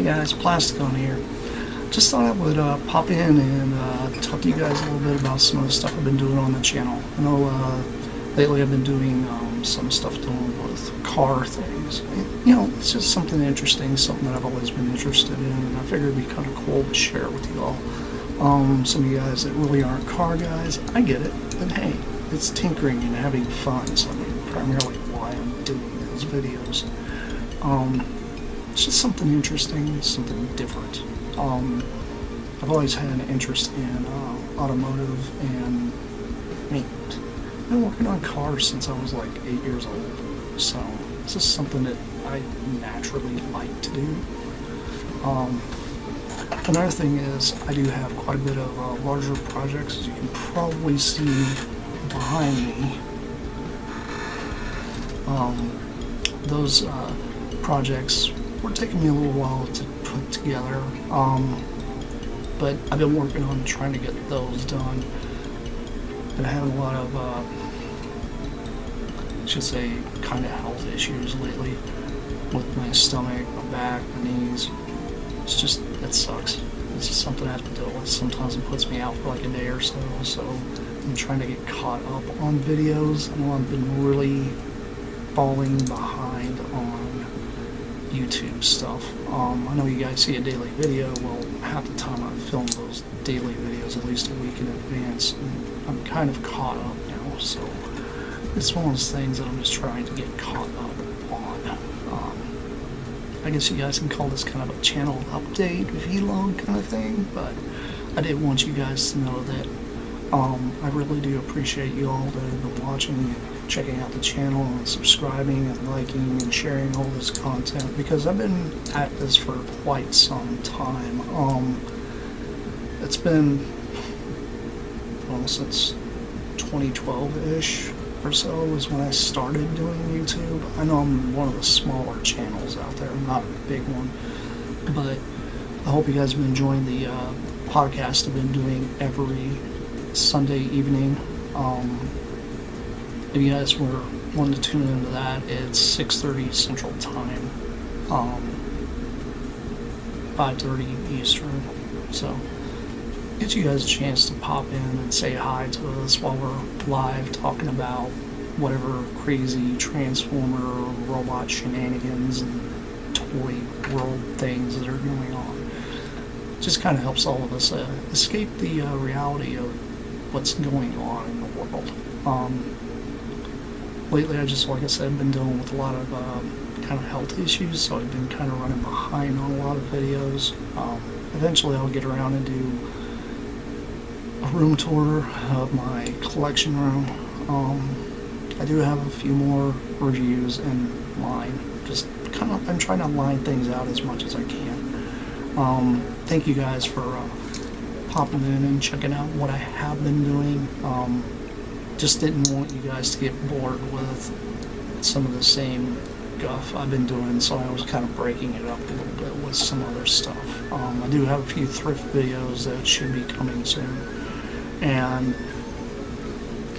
Hey guys, Plasticon here. Just thought I would pop in and talk to you guys a little bit about some of the stuff I've been doing on the channel. I know lately I've been doing some stuff dealing with car things. It's just something interesting, something that I've always been interested in, and I figured it'd be kind of cool to share with you all. Some of you guys that really aren't car guys, I get it, but hey, it's tinkering and having fun, so primarily why I'm doing those videos. It's just something interesting, something different. I've always had an interest in automotive, and I've been working on cars since I was like 8 years old. So it's just something that I naturally like to do. Another thing is I do have quite a bit of larger projects, as you can probably see behind me. Those projects were taking me a little while to put together, but I've been working on trying to get those done. Been having a lot of, I should say, kind of health issues lately with my stomach, my back, my knees. It's just, it sucks. It's just something I have to deal with. Sometimes it puts me out for like a day or so, so I'm trying to get caught up on videos. I know I've been really falling behind on YouTube stuff. I know you guys see a daily video. Well, half the time I film those daily videos at least a week in advance, and I'm kind of caught up now, so it's one of those things that I'm just trying to get caught up on. I guess you guys can call this kind of a channel update, vlog kind of thing, but I did want you guys to know that I really do appreciate you all that have been watching and checking out the channel and subscribing and liking and sharing all this content, because I've been at this for quite some time. It's been since 2012-ish or so is when I started doing YouTube. I know I'm one of the smaller channels out there, I'm not a big one, but I hope you guys have been enjoying the podcast I've been doing every Sunday evening. If you guys were wanting to tune into that, it's 6:30 Central Time, 5:30 Eastern. So, get you guys a chance to pop in and say hi to us while we're live talking about whatever crazy Transformer robot shenanigans and toy world things that are going on. It just kind of helps all of us escape the reality of what's going on in the world. Lately, like I said, I've been dealing with a lot of kind of health issues, so I've been kind of running behind on a lot of videos. Eventually, I'll get around and do a room tour of my collection room. I do have a few more reviews in line. Just kind of, I'm trying to line things out as much as I can. Thank you guys for popping in and checking out what I have been doing. Just didn't want you guys to get bored with some of the same guff I've been doing, so I was kind of breaking it up a little bit with some other stuff. I do have a few thrift videos that should be coming soon, and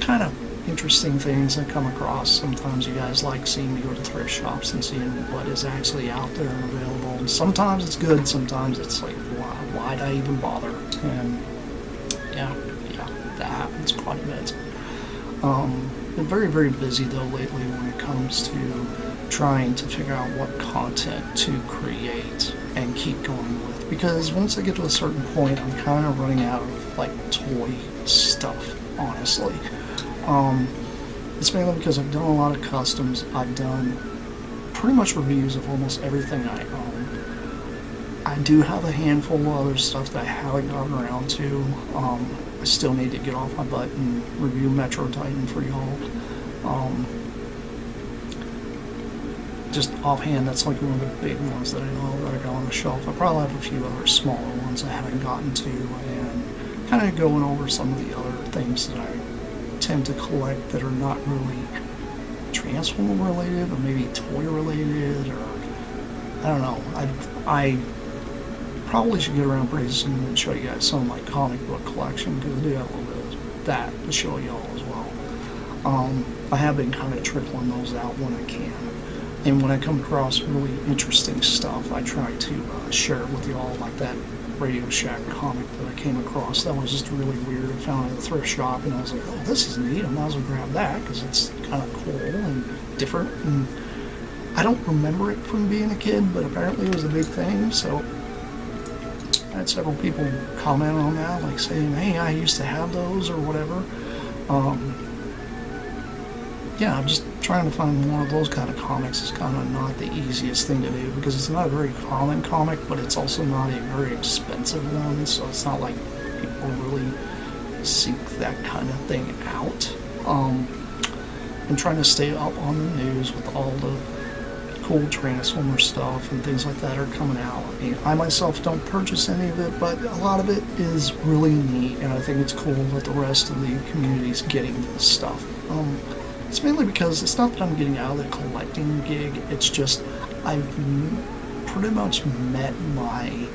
kind of interesting things I come across. Sometimes you guys like seeing me go to thrift shops and seeing what is actually out there and available, and sometimes it's good, sometimes it's like, why'd I even bother? And yeah, that happens quite a bit. Been very, very busy though lately when it comes to trying to figure out what content to create and keep going with, because once I get to a certain point, I'm kind of running out of like toy stuff, honestly. It's mainly because I've done a lot of customs. I've done pretty much reviews of almost everything I own. I do have a handful of other stuff that I haven't gotten around to. I still need to get off my butt and review Metro Titan for y'all. Just offhand, that's like one of the big ones that I know that I got on the shelf. I probably have a few other smaller ones I haven't gotten to, and kind of going over some of the other things that I tend to collect that are not really Transformer related, or maybe toy related, or I don't know. I probably should get around pretty soon and show you guys some of my comic book collection, because I do have a little bit of that to show y'all as well. I have been kind of trickling those out when I can. And when I come across really interesting stuff, I try to share it with you all, like that Radio Shack comic that I came across. That was just really weird. I found it at a thrift shop, and I was like, oh, this is neat. I might as well grab that because it's kind of cool and different. And I don't remember it from being a kid, but apparently it was a big thing. So I had several people comment on that, like saying, hey, I used to have those or whatever. Yeah, I'm just trying to find more of those kind of comics. Is kind of not the easiest thing to do because it's not a very common comic, but it's also not a very expensive one, so it's not like people really seek that kind of thing out. I'm trying to stay up on the news with all the cool Transformer stuff and things like that are coming out. I mean, I myself don't purchase any of it, but a lot of it is really neat, and I think it's cool that the rest of the community is getting this stuff. It's mainly because it's not that I'm getting out of the collecting gig, it's just I've pretty much met my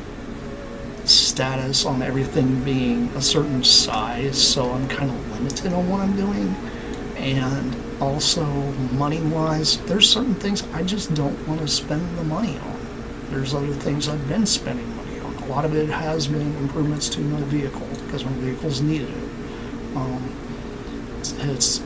status on everything being a certain size, so I'm kind of limited on what I'm doing. And also, money-wise, there's certain things I just don't want to spend the money on. There's other things I've been spending money on. A lot of it has been improvements to my vehicle, because my vehicle's needed it. It's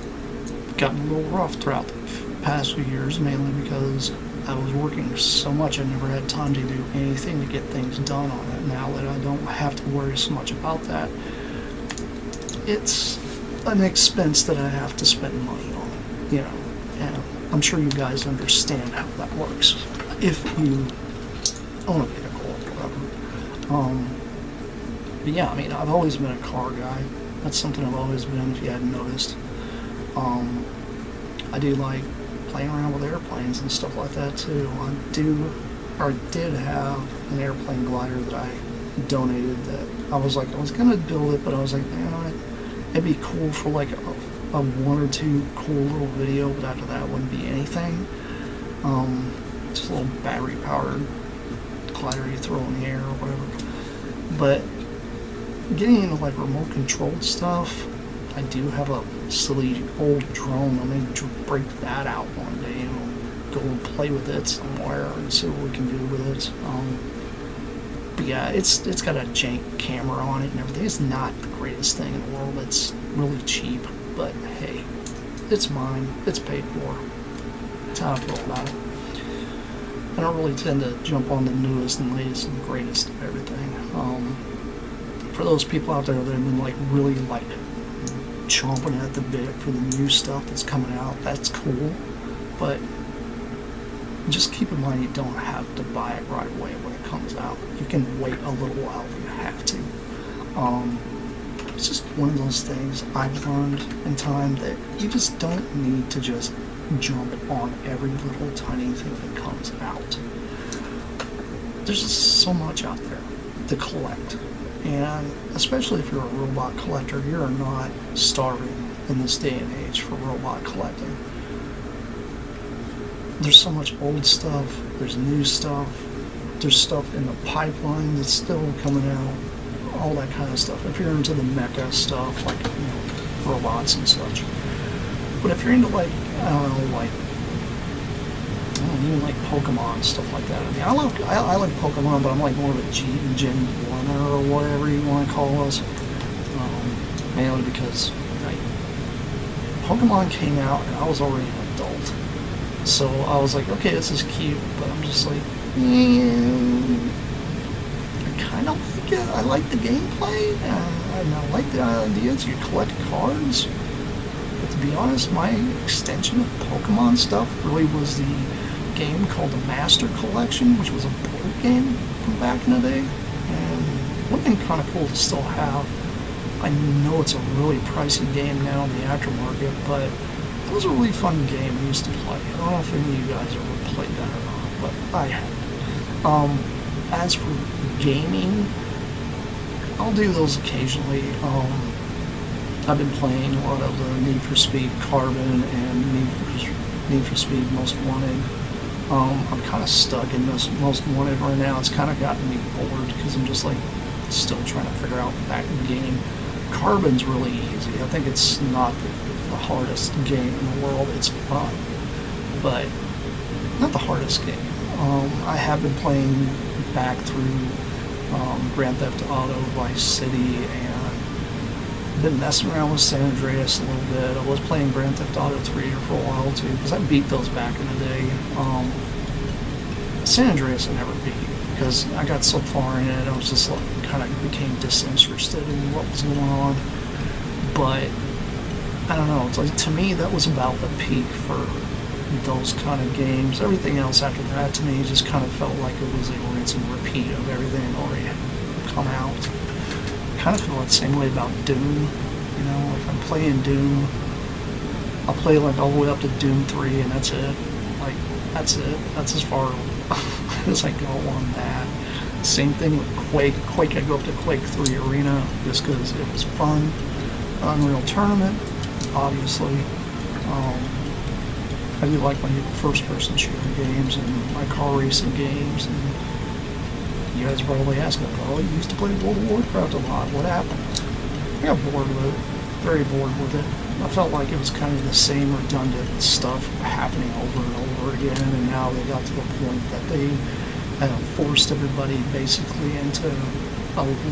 gotten a little rough throughout the past few years, mainly because I was working so much I never had time to do anything to get things done on it. Now that I don't have to worry so much about that, it's an expense that I have to spend money on, you know, and I'm sure you guys understand how that works if you own a vehicle or whatever. But yeah, I mean, I've always been a car guy. That's something I've always been, if you hadn't noticed. I do like playing around with airplanes and stuff like that too. I did have an airplane glider that I donated that I was gonna build it, but I was like, man, it'd be cool for like a one or two cool little video, but after that it wouldn't be anything. Just a little battery powered glider you throw in the air or whatever. But getting into like remote controlled stuff, I do have a silly old drone. I'm going to break that out one day and go and play with it somewhere and see what we can do with it. But yeah, it's got a jank camera on it and everything. It's not the greatest thing in the world. It's really cheap, but hey, it's mine. It's paid for. That's how I feel about it. I don't really tend to jump on the newest and latest and greatest of everything. For those people out there that have been like really like chomping at the bit for the new stuff that's coming out, that's cool, but just keep in mind you don't have to buy it right away when it comes out. You can wait a little while if you have to. It's just one of those things I've learned in time that you just don't need to just jump on every little tiny thing that comes out. There's just so much out there to collect. And especially if you're a robot collector, you're not starving in this day and age for robot collecting. There's so much old stuff, there's new stuff, there's stuff in the pipeline that's still coming out, all that kind of stuff. If you're into the mecha stuff, like, you know, robots and such. But if you're into like, I don't know, even like Pokemon, stuff like that. I mean, I like Pokemon, but I'm like more of a Gen 1 or whatever you want to call us. Mainly because Pokemon came out and I was already an adult. So I was like, okay, this is cute, but I'm just like, I kind of like it. I like the gameplay, and I like the ideas. You collect cards. But to be honest, my extension of Pokemon stuff really was the game called the Master Collection, which was a board game from back in the day, and it would have been kind of cool to still have. I know it's a really pricey game now in the aftermarket, but it was a really fun game I used to play. I don't know if any of you guys ever played that or not, but I have. As for gaming, I'll do those occasionally. I've been playing a lot of the Need for Speed Carbon and Need for Speed Most Wanted. I'm kind of stuck in this Most Wanted right now. It's kind of gotten me bored because I'm just like still trying to figure out that game. Carbon's really easy. I think it's not the hardest game in the world. It's fun, but not the hardest game. I have been playing back through Grand Theft Auto, Vice City, and been messing around with San Andreas a little bit. I was playing Grand Theft Auto 3 for a while too, because I beat those back in the day. San Andreas I never beat, because I got so far in it, I was just like, kind of became disinterested in what was going on. But I don't know, it's like, to me that was about the peak for those kind of games. Everything else after that to me just kind of felt like it was a rinse and repeat of everything that already had come out. I kind of feel the same way about Doom. You know, if I'm playing Doom, I'll play like all the way up to Doom 3 and that's it. Like, that's it. That's as far as I go on that. Same thing with Quake. Quake, I go up to Quake 3 Arena just because it was fun. Unreal Tournament, obviously. I do like my first-person shooter games and my car racing games. And you guys are probably asking, oh, you used to play World of Warcraft a lot. What happened? I got bored with it. Very bored with it. I felt like it was kind of the same redundant stuff happening over and over again, and now they got to the point that they forced everybody basically into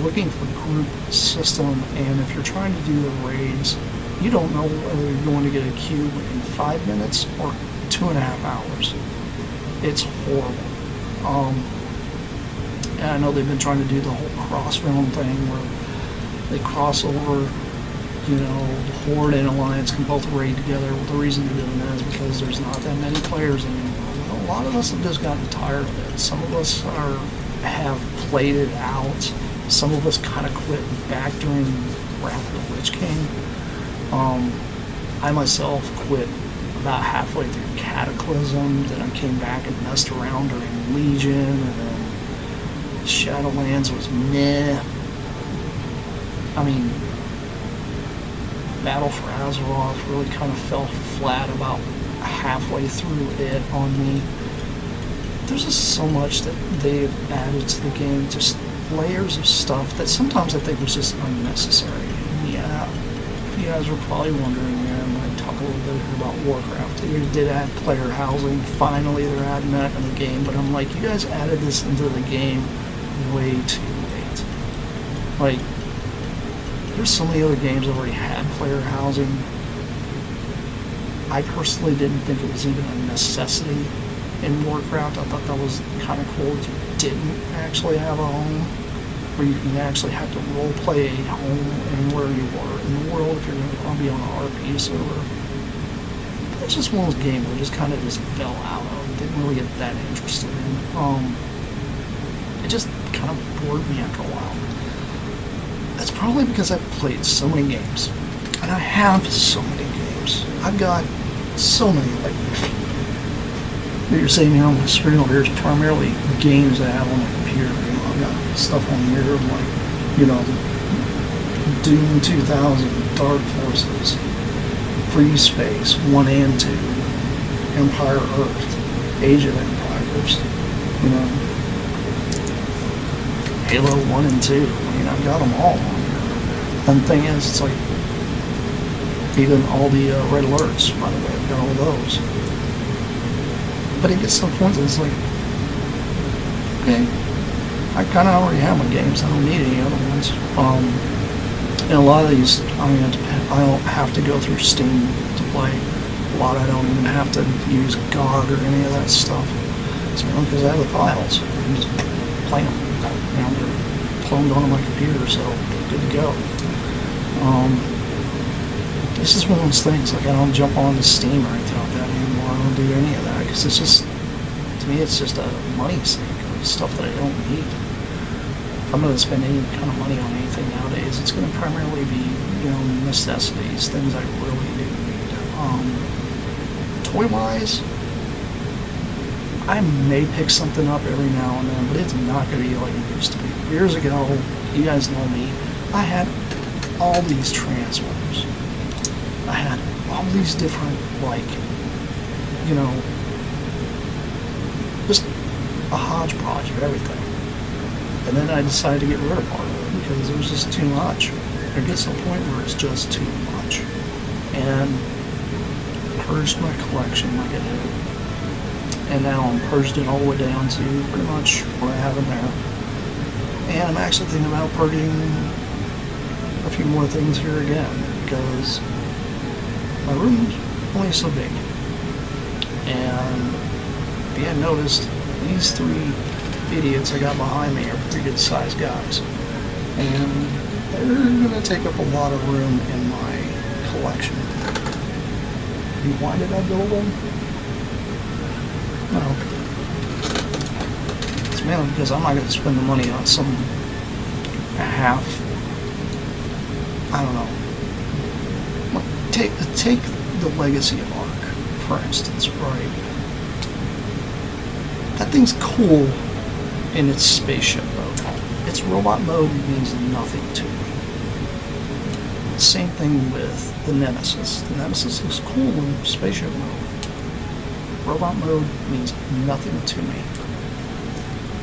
looking for group system, and if you're trying to do the raids, you don't know whether you're going to get a cube in 5 minutes or 2.5 hours. It's horrible. And I know they've been trying to do the whole cross-realm thing where they cross over, you know, the Horde and Alliance can both raid together. Well, the reason they're doing that is because there's not that many players anymore. A lot of us have just gotten tired of it. Some of us have played it out. Some of us kind of quit back during Wrath of the Lich King. I myself quit about halfway through Cataclysm, then I came back and messed around during Legion, and then Shadowlands was meh. I mean, Battle for Azeroth really kind of fell flat about halfway through it on me. There's just so much that they've added to the game, just layers of stuff that sometimes I think was just unnecessary. Yeah, you guys were probably wondering, man, when I talk a little bit about Warcraft, they did add player housing. Finally, they're adding that in the game, but I'm like, you guys added this into the game way too late. Like, there's so many other games that already had player housing. I personally didn't think it was even a necessity in Warcraft. I thought that was kind of cool that you didn't actually have a home, where you can actually have to role play a home anywhere you were in the world if you're going to be on an RP server. It's just one of those games where I just kind of just fell out of. Didn't really get that interested in. It just kind of bored me after a while. That's probably because I've played so many games, and I have so many games. I've got so many, like, what you're saying here on the screen over here is primarily games that I have on my computer. You know, I've got stuff on here like, you know, Doom 2000, Dark Forces, Free Space 1 and 2, Empire Earth, Age of Empires, you know, Halo 1 and 2. I mean, I've got them all on here. And the thing is, it's like, even all the red alerts, by the way, I've got all those. But it gets to the point that it's like, okay, I kind of already have my games. I don't need any other ones. And a lot of these, I mean, I don't have to go through Steam to play. A lot I don't even have to use GOG or any of that stuff. It's mainly because I have the files. I can just play them. You know, they're cloned onto my computer, so good to go. This is one of those things, like, I don't jump on to Steam or anything like that anymore. I don't do any of that, because it's just, to me, it's just a money sink of stuff that I don't need. If I'm going to spend any kind of money on anything nowadays, it's going to primarily be, you know, necessities, things I really do need. Toy-wise, I may pick something up every now and then, but it's not going to be like it used to be. Years ago, you guys know me, I had all these Transformers. I had all these different, like, you know, just a hodgepodge of everything. And then I decided to get rid of part of it because it was just too much. It gets to a point where it's just too much. And purged my collection like I did. and now I'm purged it all the way down to pretty much what I have in there. And I'm actually thinking about purging a few more things here again, because my room's only so big. And if you hadn't noticed, these three idiots I got behind me are pretty good sized guys. And they're going to take up a lot of room in my collection. Why did I build them? No. It's mainly because I'm not going to spend the money on some half, I don't know. Take the Legacy of Ark, for instance, right? That thing's cool in its spaceship mode. Its robot mode means nothing to me. Same thing with the Nemesis. The Nemesis looks cool in spaceship mode. Robot mode means nothing to me.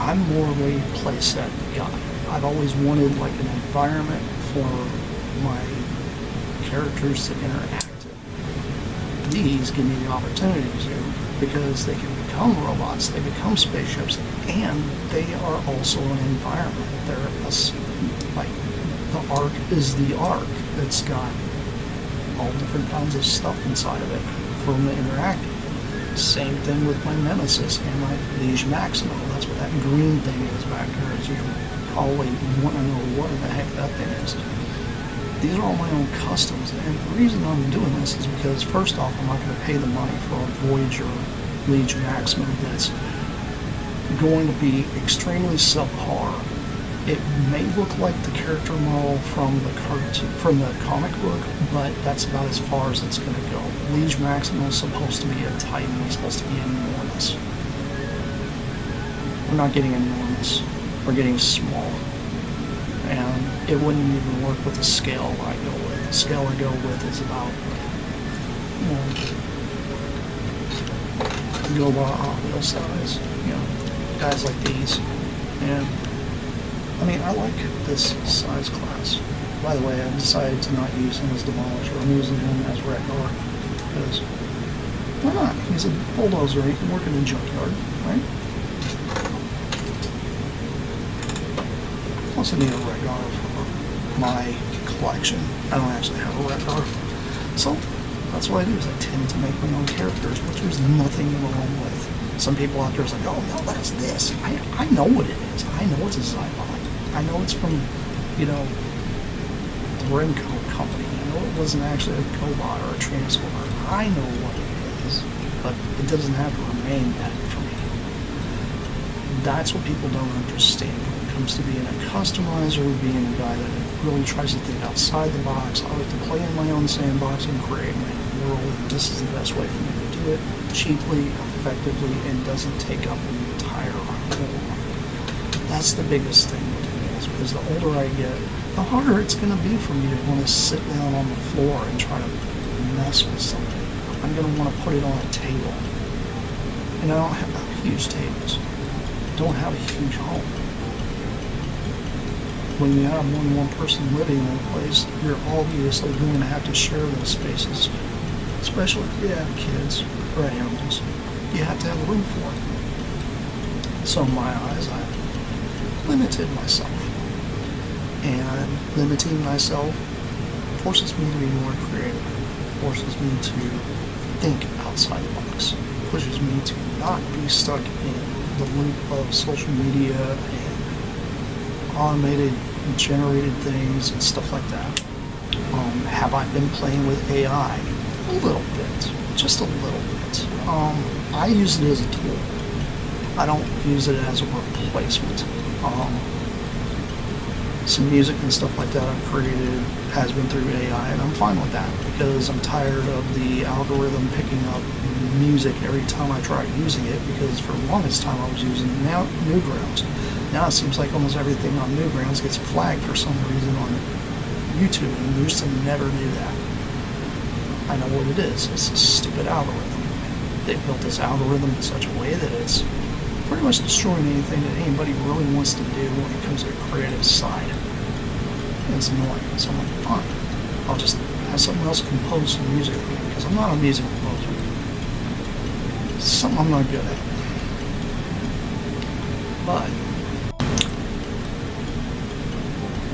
I'm more of a playset guy. I've always wanted like an environment for my characters to interact in. These give me the opportunity to, because they can become robots, they become spaceships, and they are also an environment. They're like the Ark is the Ark. It's got all different kinds of stuff inside of it for them to interact with. Same thing with my Nemesis and my Liege Maximo. That's what that green thing is back there. As you probably want to know what the heck that thing is. These are all my own customs, and the reason I'm doing this is because, first off, I'm not going to pay the money for a Voyager Liege Maximo that's going to be extremely subpar. It may look like the character model from the comic book, but that's about as far as it's going to go. Liege Maximo is supposed to be a Titan. He's supposed to be enormous. We're not getting enormous. We're getting small. And it wouldn't even work with the scale I go with. The scale I go with is about, go by wheel size. Guys like these. And I mean, I like this size class. By the way, I decided to not use him as Demolisher. I'm using him as Redgar. Because, why not? He's a bulldozer. He can work in a junkyard, right? Plus, I need a Redgar for my collection. I don't actually have a Redgar. So, that's what I do, is I tend to make my own characters, which there's nothing wrong with. Some people out there are like, oh, no, that's this. I know what it is. I know it's a Zybot. I know it's from, the Remco company. I know it wasn't actually a Cobot or a Transformer. I know what it is, but it doesn't have to remain that for me. That's what people don't understand when it comes to being a customizer, being a guy that really tries to think outside the box. I like to play in my own sandbox and create my own world. This is the best way for me to do it, cheaply, effectively, and doesn't take up an entire world. That's the biggest thing with me, is because the older I get, the harder it's going to be for me to want to sit down on the floor and try to mess with something. I'm going to want to put it on a table. And I don't have huge tables. I don't have a huge home. When you have more than one person living in a place, you're obviously going to have to share those spaces. Especially if you have kids or animals. You have to have room for it. So in my eyes, I've limited myself. And limiting myself forces me to be more creative. Forces me to think outside the box. Pushes me to not be stuck in the loop of social media and automated generated things and stuff like that. Have I been playing with AI? A little bit. Just a little bit. I use it as a tool. I don't use it as a replacement. Some music and stuff like that I've created has been through AI, and I'm fine with that because I'm tired of the algorithm picking up music every time I try using it, because for the longest time I was using Newgrounds. Now it seems like almost everything on Newgrounds gets flagged for some reason on YouTube, and we used to never do that. I know what it is. It's a stupid algorithm. They built this algorithm in such a way that it's pretty much destroying anything that anybody really wants to do when it comes to the creative side. And it's annoying. So I'm like, fine. I'll just have someone else compose some music for me, because I'm not a music composer. It's something I'm not good at. But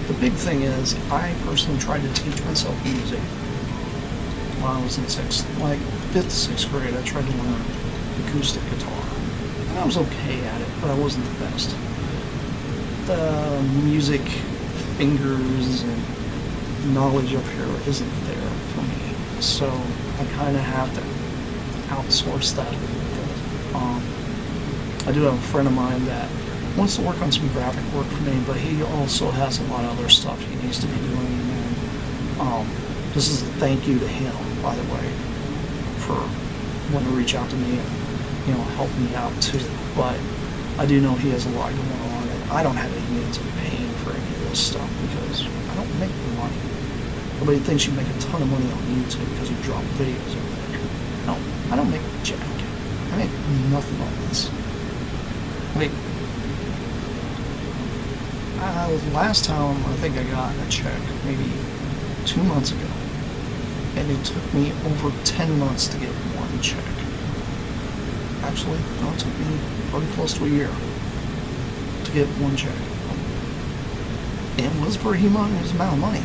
the big thing is, I personally tried to teach myself music when I was in like 5th, 6th grade. I tried to learn acoustic guitar. And I was okay at it, but I wasn't the best. The music fingers and knowledge up here isn't there for me. So I kind of have to outsource that a little bit. I do have a friend of mine that wants to work on some graphic work for me, but he also has a lot of other stuff he needs to be doing. And this is a thank you to him, by the way, for wanting to reach out to me and, you know, help me out too. But I do know he has a lot going on, and I don't have any means of paying for any of this stuff because I don't make the money. Everybody thinks you make a ton of money on YouTube because you drop videos over there. No, I don't make jack. I make nothing on this. Wait. Last time I think I got a check, maybe 2 months ago, and it took me over 10 months to get one check. Actually, no, it took me pretty close to a year to get one check. And it was for a humongous amount of money.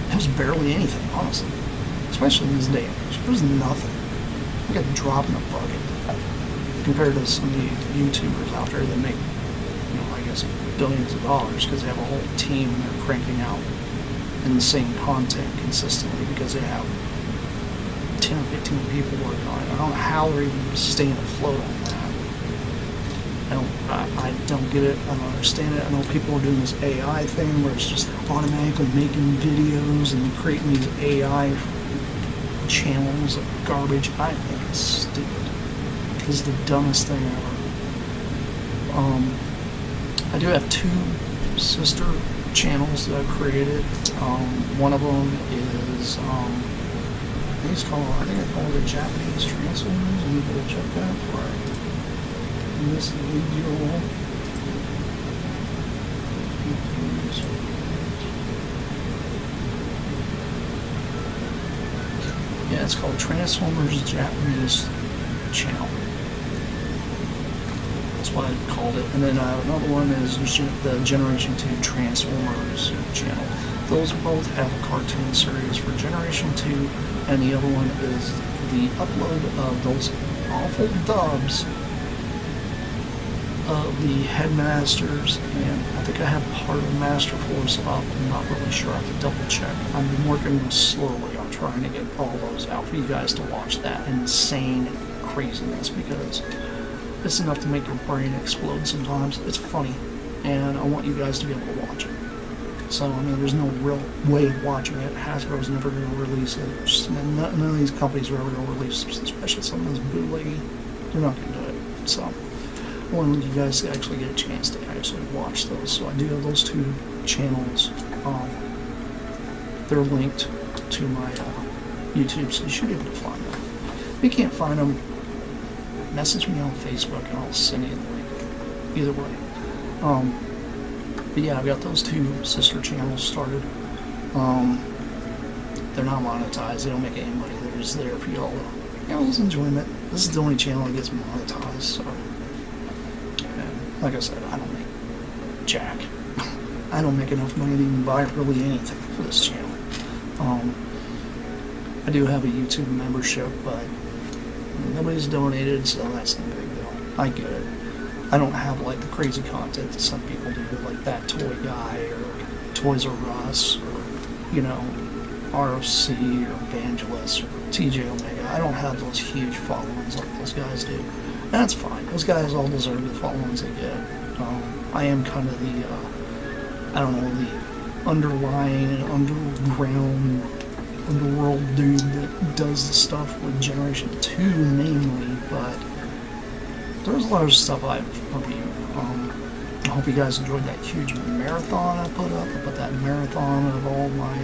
It was barely anything, honestly. Especially in this day and age. It was nothing. Like a drop in the bucket compared to some of the YouTubers out there that make, you know, I guess billions of dollars because they have a whole team and they're cranking out insane content consistently because they have 10 or 15 people working on it. I don't know how they're even staying afloat on that. I don't get it. I don't understand it. I know people are doing this AI thing where it's just automatically making videos and creating these AI channels of garbage. I think it's stupid. It's the dumbest thing ever. I do have 2 sister channels that I've created. One of them is, I think I call it Japanese Transformers. Let me go check that before I mislead you all. Yeah, it's called Transformers Japanese Channel. That's what I called it. And then another one is the Generation 2 Transformers channel. Those both have a cartoon series for Generation 2, and the other one is the upload of those awful dubs of the Headmasters, and I think I have part of the Master Force up. I'm not really sure. I have to double check. I've been working slowly on trying to get all those out for you guys to watch that insane craziness because it's enough to make your brain explode sometimes. It's funny, and I want you guys to be able to watch it. So, I mean, there's no real way of watching it. Hasbro's never going to release it. None of these companies are ever going to release it, especially some of those bootleggy. They're not going to do it. So, I want you guys to actually get a chance to actually watch those. So, I do have those 2 channels. They're linked to my YouTube, so you should be able to find them. If you can't find them, message me on Facebook and I'll send you the link. Either way. But yeah, I've got those 2 sister channels started. They're not monetized. They don't make any money. They're just there for y'all to, you know, just enjoyment. This is the only channel that gets monetized. So, and like I said, I don't make jack. I don't make enough money to even buy really anything for this channel. I do have a YouTube membership, but nobody's donated, so that's no big deal. I get it. I don't have like the crazy content that some people do, like that toy guy or Toys R Us or, you know, ROC or Evangelist or TJ Omega. I don't have those huge followings like those guys do. And that's fine. Those guys all deserve the followings they get. I am kind of the, I don't know, the underlying, underworld dude that does the stuff with Generation 2 mainly, but there's a lot of stuff I've reviewed. I hope you guys enjoyed that huge marathon I put up. I put that marathon of all my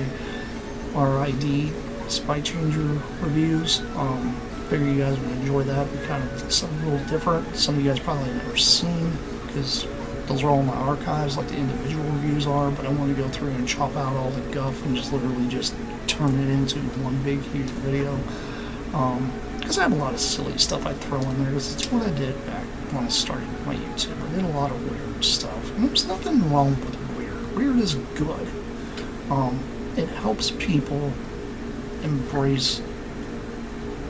RID Spy Changer reviews. Figure you guys would enjoy that. Be kind of something a little different. Some of you guys probably never seen because those are all in my archives, like the individual reviews are. But I want to go through and chop out all the guff and just literally just turn it into one big huge video. because I have a lot of silly stuff I throw in there, because it's what I did back when I started my YouTube. I did a lot of weird stuff, and there's nothing wrong with weird. Weird is good. It helps people embrace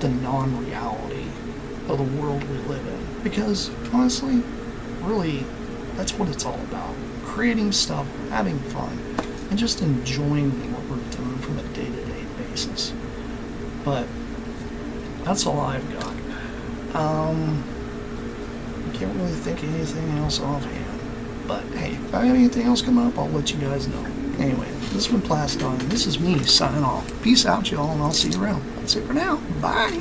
the non-reality of the world we live in, because honestly, really, that's what it's all about. Creating stuff, having fun, and just enjoying what we're doing from a day-to-day basis. But that's all I've got. I can't really think of anything else offhand. But hey, if I have anything else come up, I'll let you guys know. Anyway, this has been Plasticon. This is me signing off. Peace out, y'all, and I'll see you around. That's it for now. Bye.